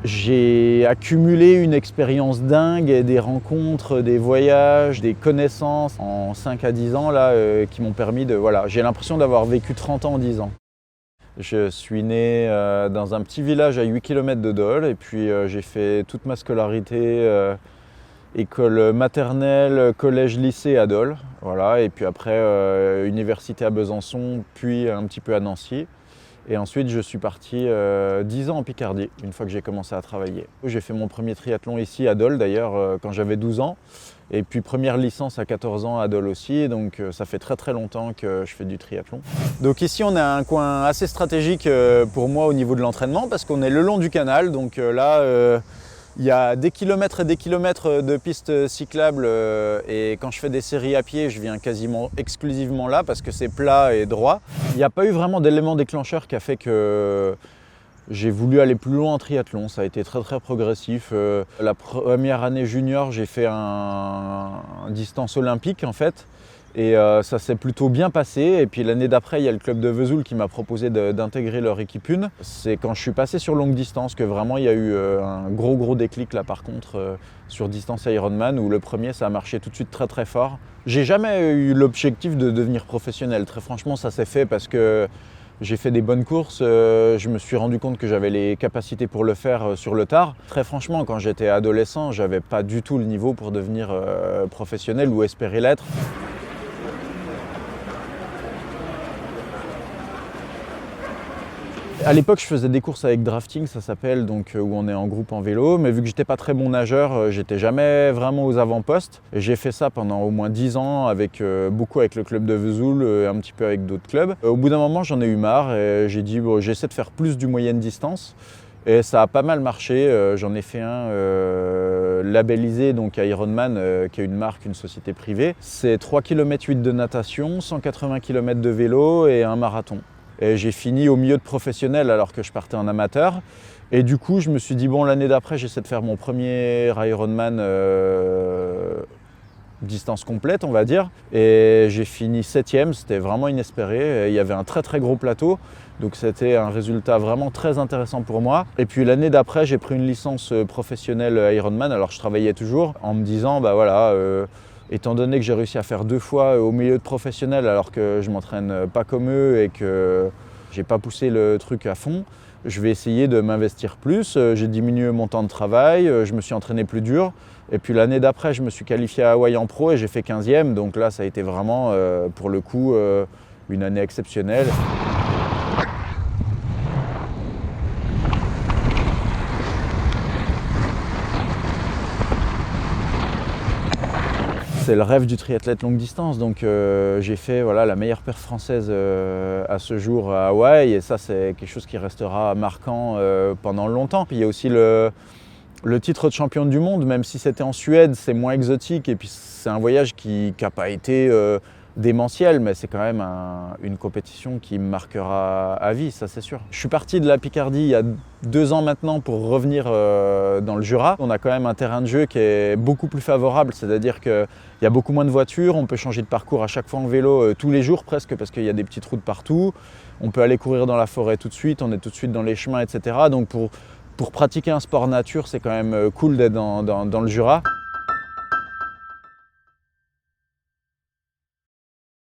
J'ai accumulé une expérience dingue et des rencontres, des voyages, des connaissances en 5 à 10 ans là, qui m'ont permis de... Voilà, j'ai l'impression d'avoir vécu 30 ans en 10 ans. Je suis né dans un petit village à 8 km de Dole et puis j'ai fait toute ma scolarité, école maternelle, collège, lycée à Dole. Voilà, et puis après université à Besançon, puis un petit peu à Nancy. Et ensuite, je suis parti 10 ans en Picardie, une fois que j'ai commencé à travailler. J'ai fait mon premier triathlon ici à Dole, d'ailleurs, quand j'avais 12 ans. Et puis première licence à 14 ans à Dole aussi, donc ça fait très très longtemps que je fais du triathlon. Donc ici, on a un coin assez stratégique pour moi au niveau de l'entraînement, parce qu'on est le long du canal, donc là, il y a des kilomètres et des kilomètres de pistes cyclables et quand je fais des séries à pied, je viens quasiment exclusivement là parce que c'est plat et droit. Il n'y a pas eu vraiment d'élément déclencheur qui a fait que j'ai voulu aller plus loin en triathlon. Ça a été très très progressif. La première année junior, j'ai fait un distance olympique en fait. Et ça s'est plutôt bien passé. Et puis l'année d'après, il y a le club de Vesoul qui m'a proposé d'intégrer leur équipe 1. C'est quand je suis passé sur longue distance que vraiment il y a eu un gros déclic là par contre sur distance Ironman où le premier ça a marché tout de suite très très fort. J'ai jamais eu l'objectif de devenir professionnel. Très franchement, ça s'est fait parce que j'ai fait des bonnes courses, je me suis rendu compte que j'avais les capacités pour le faire sur le tard. Très franchement, quand j'étais adolescent, j'avais pas du tout le niveau pour devenir professionnel ou espérer l'être. À l'époque, je faisais des courses avec drafting, ça s'appelle, donc où on est en groupe en vélo. Mais vu que j'étais pas très bon nageur, j'étais jamais vraiment aux avant-postes. J'ai fait ça pendant au moins 10 ans, beaucoup avec le club de Vesoul, un petit peu avec d'autres clubs. Au bout d'un moment, j'en ai eu marre et j'ai dit bon, j'essaie de faire plus du moyenne distance. Et ça a pas mal marché. J'en ai fait un labellisé, donc Ironman, qui est une marque, une société privée. C'est 3,8 km de natation, 180 km de vélo et un marathon. Et j'ai fini au milieu de professionnels alors que je partais en amateur. Et du coup, je me suis dit, bon, l'année d'après, j'essaie de faire mon premier Ironman distance complète, on va dire. Et j'ai fini 7e, c'était vraiment inespéré. Et il y avait un très très gros plateau, donc c'était un résultat vraiment très intéressant pour moi. Et puis l'année d'après, j'ai pris une licence professionnelle Ironman, alors je travaillais toujours, en me disant, bah voilà, étant donné que j'ai réussi à faire 2 fois au milieu de professionnels alors que je m'entraîne pas comme eux et que j'ai pas poussé le truc à fond, je vais essayer de m'investir plus. J'ai diminué mon temps de travail, je me suis entraîné plus dur. Et puis l'année d'après, je me suis qualifié à Hawaï en pro et j'ai fait 15e. Donc là, ça a été vraiment, pour le coup, une année exceptionnelle. C'est le rêve du triathlète longue distance, donc j'ai fait voilà, la meilleure perf française à ce jour à Hawaï et ça c'est quelque chose qui restera marquant pendant longtemps. Puis il y a aussi le titre de champion du monde, même si c'était en Suède, c'est moins exotique et puis c'est un voyage qui n'a pas été démentiel, mais c'est quand même une compétition qui me marquera à vie, ça c'est sûr. Je suis parti de la Picardie il y a 2 ans maintenant pour revenir dans le Jura. On a quand même un terrain de jeu qui est beaucoup plus favorable, c'est-à-dire qu'il y a beaucoup moins de voitures, on peut changer de parcours à chaque fois en vélo tous les jours presque parce qu'il y a des petites routes partout. On peut aller courir dans la forêt tout de suite, on est tout de suite dans les chemins, etc. Donc pour pratiquer un sport nature, c'est quand même cool d'être dans le Jura.